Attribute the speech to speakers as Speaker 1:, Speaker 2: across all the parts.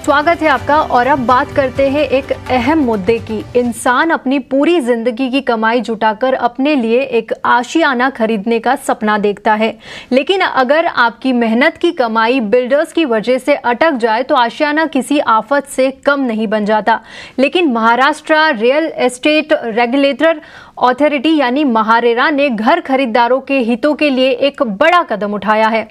Speaker 1: स्वागत है आपका। और अब बात करते हैं एक अहम मुद्दे की। इंसान अपनी पूरी जिंदगी की कमाई जुटाकर अपने लिए एक आशियाना खरीदने का सपना देखता है, लेकिन अगर आपकी मेहनत की कमाई बिल्डर्स की वजह से अटक जाए तो आशियाना किसी आफत से कम नहीं बन जाता। लेकिन Maharashtra real estate regulator authority यानी महारेरा ने घर खरीदारों के हितों के लिए एक बड़ा कदम उठाया है।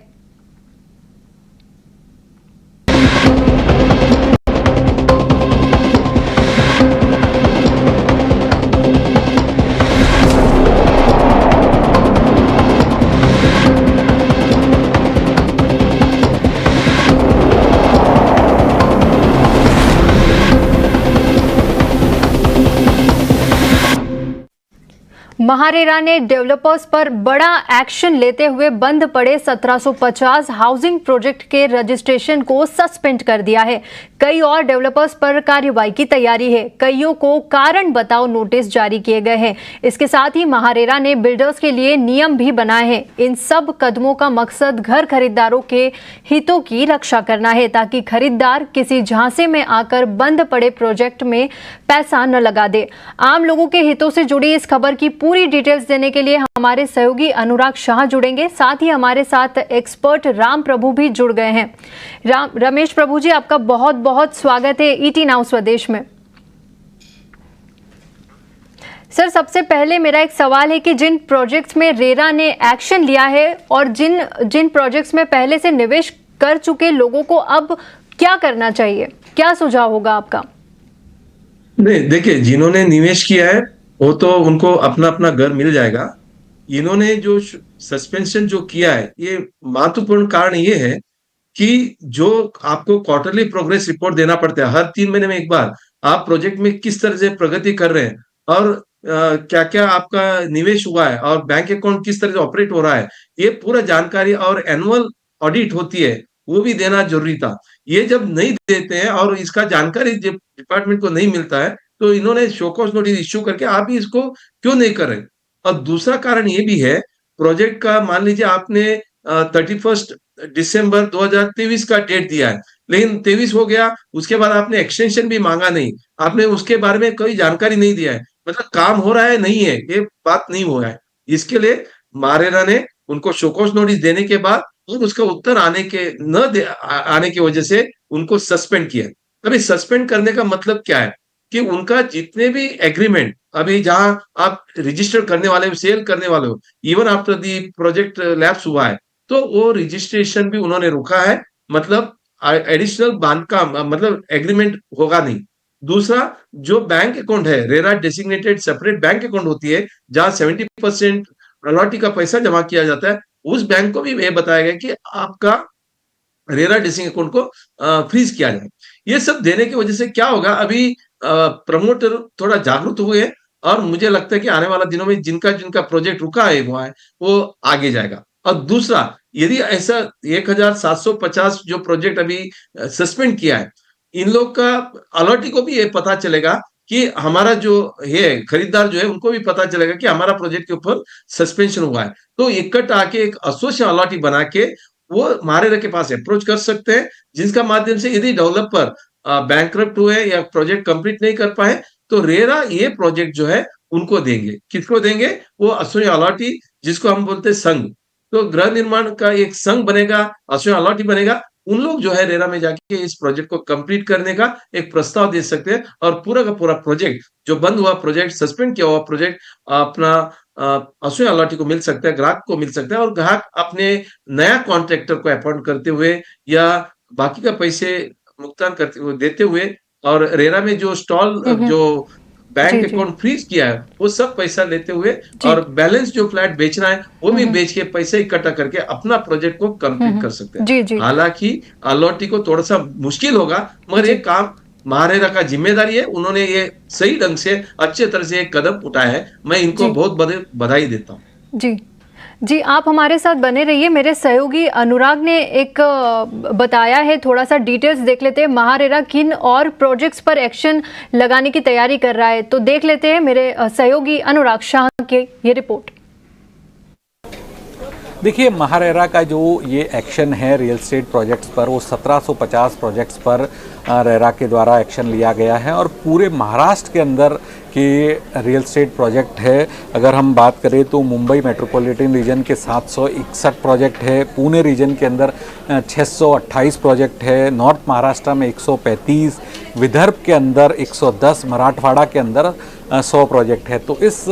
Speaker 1: महारेरा ने डेवलपर्स पर बड़ा एक्शन लेते हुए बंद पड़े 1750 हाउसिंग प्रोजेक्ट के रजिस्ट्रेशन को सस्पेंड कर दिया है। कई और डेवलपर्स पर कार्रवाई की तैयारी है। कईयों को कारण बताओ नोटिस जारी किए गए हैं। इसके साथ ही महारेरा ने बिल्डर्स के लिए नियम भी बनाए हैं। इन सब कदमों का मकसद घर खरीदारों के हितों की रक्षा करना है, ताकि खरीदार किसी झांसे में आकर बंद पड़े प्रोजेक्ट में पैसा न लगा दे। आम लोगों के हितों से जुड़ी इस खबर की पूरी डिटेल्स देने के लिए हमारे सहयोगी अनुराग शाह जुड़ेंगे। साथ ही हमारे साथ एक्सपर्ट राम प्रभु भी जुड़ गए हैं। रमेश प्रभु जी, आपका बहुत बहुत स्वागत है ईटी नाउ स्वदेश में। सर, सबसे पहले मेरा एक सवाल है कि जिन प्रोजेक्ट्स में रेरा ने एक्शन लिया है और जिन प्रोजेक्ट्स में पहले से निवेश कर चुके लोगों को अब क्या करना चाहिए, क्या सुझाव होगा आपका?
Speaker 2: नहीं, देखिए, जिन्होंने निवेश किया है वो तो उनको अपना अपना घर मिल जाएगा। इन्होंने जो सस्पेंशन जो किया है, ये महत्वपूर्ण कारण ये है कि जो आपको क्वार्टरली प्रोग्रेस रिपोर्ट देना पड़ता है, हर 3 महीने में एक बार आप प्रोजेक्ट में किस तरह से प्रगति कर रहे हैं और क्या क्या आपका निवेश हुआ है और बैंक अकाउंट किस तरह से ऑपरेट हो रहा है, ये पूरा जानकारी और एनुअल ऑडिट होती है, वो भी देना जरूरी था। ये जब नहीं देते हैं और इसका जानकारी जब डिपार्टमेंट को नहीं मिलता है तो इन्होंने शो कॉज नोटिस इश्यू करके आप ही इसको क्यों नहीं कर रहे। और दूसरा कारण ये भी है, प्रोजेक्ट का मान लीजिए आपने 31 दिसंबर 2023 का डेट दिया है, लेकिन 23 हो गया, उसके बाद आपने एक्सटेंशन भी मांगा नहीं, आपने उसके बारे में कोई जानकारी नहीं दिया है, मतलब काम हो रहा है नहीं है, ये बात नहीं हो रहा है। इसके लिए मारेरा ने उनको शो कॉज नोटिस देने के बाद और उसका उत्तर आने की वजह से उनको सस्पेंड किया। अभी सस्पेंड करने का मतलब क्या है कि उनका जितने भी एग्रीमेंट अभी जहां आप रजिस्टर करने वाले हो, सेल करने वाले हो, even after the project lapse हुआ है, तो वो रजिस्ट्रेशन भी उन्होंने रुका है। मतलब एडिशनल बांधकाम मतलब एग्रीमेंट होगा नहीं। दूसरा, जो बैंक अकाउंट है, RERA designated separate bank account होती है जहां 70% अलॉटी का पैसा जमा किया जाता है, उस बैंक को भी ये बताया गया कि आपका रेरा डेसिंग अकाउंट को फ्रीज किया जाए। ये सब देने की वजह से क्या होगा, अभी प्रमोटर थोड़ा जागरूक हुए और मुझे लगता है कि आने वाला दिनों में जिनका जिनका प्रोजेक्ट रुका है वो आगे जाएगा। और दूसरा, यदि ऐसा 1750 जो प्रोजेक्ट अभी सस्पेंड किया है, इन लोग का अलॉटी को भी ये पता चलेगा कि हमारा जो है खरीदार जो है उनको भी पता चलेगा कि हमारा प्रोजेक्ट के ऊपर सस्पेंशन हुआ है, तो इकट्ठा आके एक एसोसिएशन अलॉटी बना के वो मारेरा के पास अप्रोच कर सकते हैं, जिसका माध्यम से यदि डेवलपर बैंकरप्ट हुए या प्रोजेक्ट कंप्लीट नहीं कर पाए तो रेरा ये प्रोजेक्ट जो है उनको देंगे। किसको देंगे? वो एसोसिएशन अलॉटी, जिसको हम बोलते हैं संघ। तो गृह निर्माण का एक संघ बनेगा, एसोसिएशन अलॉटी बनेगा। उन लोग जो है रेरा में जाके इस प्रोजेक्ट को कंप्लीट करने का एक प्रस्ताव दे सकते हैं और पूरा का पूरा प्रोजेक्ट, जो बंद हुआ प्रोजेक्ट, सस्पेंड किया हुआ प्रोजेक्ट अपना एसोसिएशन अलॉटी को मिल सकता है, ग्राहक को मिल सकता है और ग्राहक अपने नया कॉन्ट्रैक्टर को अपॉइंट करते हुए या बाकी का पैसे भुगतान करते हुए देते हुए और रेरा में जो जो बैंक अकाउंट फ्रीज किया है वो सब पैसा लेते हुए और बैलेंस जो फ्लैट बेचना है वो भी बेच के पैसे इकट्ठा करके अपना प्रोजेक्ट को कंप्लीट कर सकते हैं। हालांकि अलॉटी को थोड़ा सा मुश्किल होगा, मगर ये काम महारेरा का जिम्मेदारी है। उन्होंने ये सही ढंग से अच्छे तरह से एक कदम उठाया है, मैं इनको बहुत बधाई देता हूँ।
Speaker 1: जी, आप हमारे साथ बने रहिए। मेरे सहयोगी अनुराग ने एक बताया है, थोड़ा सा डिटेल्स देख लेते हैं। महारेरा किन और प्रोजेक्ट्स पर एक्शन लगाने की तैयारी कर रहा है, तो देख लेते हैं मेरे सहयोगी अनुराग शाह की ये रिपोर्ट।
Speaker 3: देखिए, महारेरा का जो ये एक्शन है रियल एस्टेट प्रोजेक्ट्स पर, वो 1750 प्रोजेक्ट्स पर रेरा के द्वारा एक्शन लिया गया है और पूरे महाराष्ट्र के अंदर के रियल एस्टेट प्रोजेक्ट है। अगर हम बात करें तो मुंबई मेट्रोपॉलिटन रीजन के 761 प्रोजेक्ट है, पुणे रीजन के अंदर 628 प्रोजेक्ट है, नॉर्थ महाराष्ट्र में 135, विदर्भ के अंदर 110, मराठवाड़ा के अंदर 100 प्रोजेक्ट है। तो इस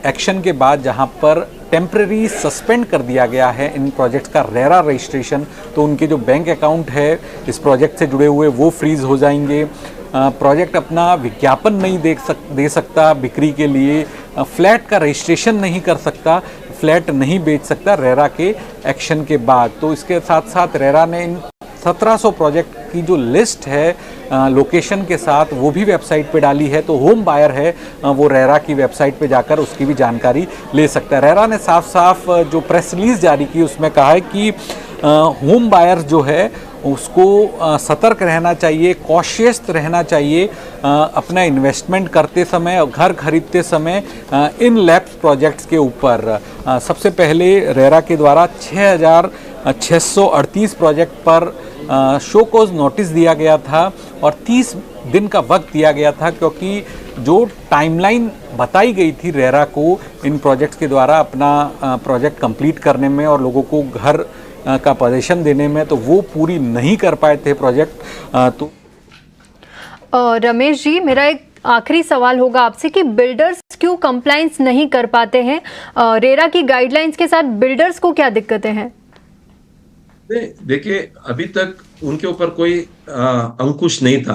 Speaker 3: एक्शन के बाद जहां पर टेम्परेरी सस्पेंड कर दिया गया है इन प्रोजेक्ट्स का रेरा रजिस्ट्रेशन, तो उनके जो बैंक अकाउंट है इस प्रोजेक्ट से जुड़े हुए वो फ्रीज हो जाएंगे। प्रोजेक्ट अपना विज्ञापन नहीं दे सकता बिक्री के लिए, फ्लैट का रजिस्ट्रेशन नहीं कर सकता, फ्लैट नहीं बेच सकता रेरा के एक्शन के बाद। तो इसके साथ साथ रेरा ने इन 1700 प्रोजेक्ट की जो लिस्ट है लोकेशन के साथ वो भी वेबसाइट पे डाली है। तो होम बायर है वो रेरा की वेबसाइट पे जाकर उसकी भी जानकारी ले सकता है। रेरा ने साफ साफ जो प्रेस रिलीज जारी की उसमें कहा है कि होम बायर जो है उसको सतर्क रहना चाहिए, कॉशियस रहना चाहिए अपना इन्वेस्टमेंट करते समय और घर खरीदते समय इन लैप्स प्रोजेक्ट्स के ऊपर। सबसे पहले रेरा के द्वारा 6638 प्रोजेक्ट पर शो कोज नोटिस दिया गया था और 30 दिन का वक्त दिया गया था, क्योंकि जो टाइमलाइन बताई गई थी रेरा को इन प्रोजेक्ट्स के द्वारा अपना प्रोजेक्ट कंप्लीट करने में और लोगों को घर का पोजीशन देने में, तो वो पूरी नहीं कर पाए थे प्रोजेक्ट। तो
Speaker 1: रमेश जी, मेरा एक आखिरी सवाल होगा आपसे कि बिल्डर्स क्यों कंप्लायंस नहीं कर पाते हैं? रेरा की गाइडलाइंस के साथ बिल्डर्स को क्या दिक्कतें हैं?
Speaker 2: देखिए, अभी तक उनके ऊपर कोई अंकुश नहीं था।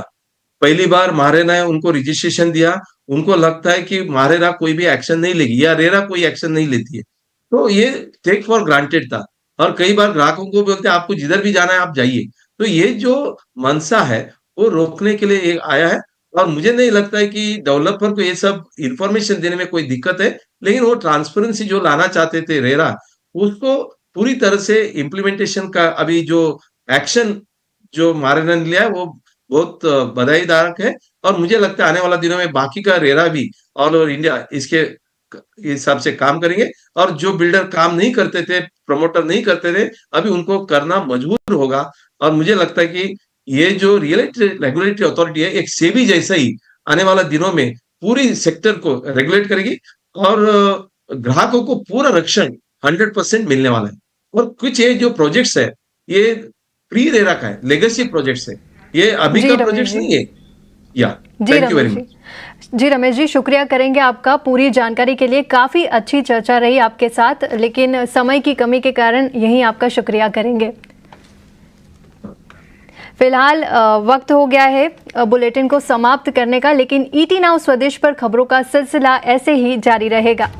Speaker 2: पहली बार महारेरा ने उनको रजिस्ट्रेशन दिया, उनको लगता है कि महारेरा कोई भी एक्शन नहीं लेगी या रेरा कोई एक्शन नहीं लेती है, तो ये टेक फॉर ग्रांटेड था। और कई बार ग्राहकों को बोलते हैं आपको जिधर भी जाना है आप जाइए। तो ये जो मंशा है वो रोकने के लिए एक आया है और मुझे नहीं लगता है कि डेवलपर को ये सब इंफॉर्मेशन देने में कोई दिक्कत है, लेकिन वो ट्रांसपेरेंसी जो लाना चाहते थे रेरा, उसको पूरी तरह से इम्प्लीमेंटेशन का अभी जो एक्शन जो महारेरा ने लिया है वो बहुत बधाईदायक है। और मुझे लगता है आने वाला दिनों में बाकी का रेरा भी ऑल ओवर इंडिया इसके हिसाब से काम करेंगे और जो बिल्डर काम नहीं करते थे, प्रमोटर नहीं करते थे, अभी उनको करना मजबूर होगा। और मुझे लगता है कि ये जो रेगुलेटरी अथॉरिटी है एक सेबी जैसा ही आने वाला दिनों में पूरी सेक्टर को रेगुलेट करेगी और ग्राहकों को पूरा रक्षण 100% मिलने वाला है। और कुछ ये जो प्रोजेक्ट्स है ये प्री रेरा का है, लेगेसी प्रोजेक्ट्स है, ये अभी का प्रोजेक्ट्स नहीं है। Thank you very much.
Speaker 1: जी रमेश जी, शुक्रिया करेंगे आपका पूरी जानकारी के लिए। काफ़ी अच्छी चर्चा रही आपके साथ, लेकिन समय की कमी के कारण यहीं आपका शुक्रिया करेंगे। फिलहाल वक्त हो गया है बुलेटिन को समाप्त करने का, लेकिन ईटी नाउ स्वदेश पर खबरों का सिलसिला ऐसे ही जारी रहेगा।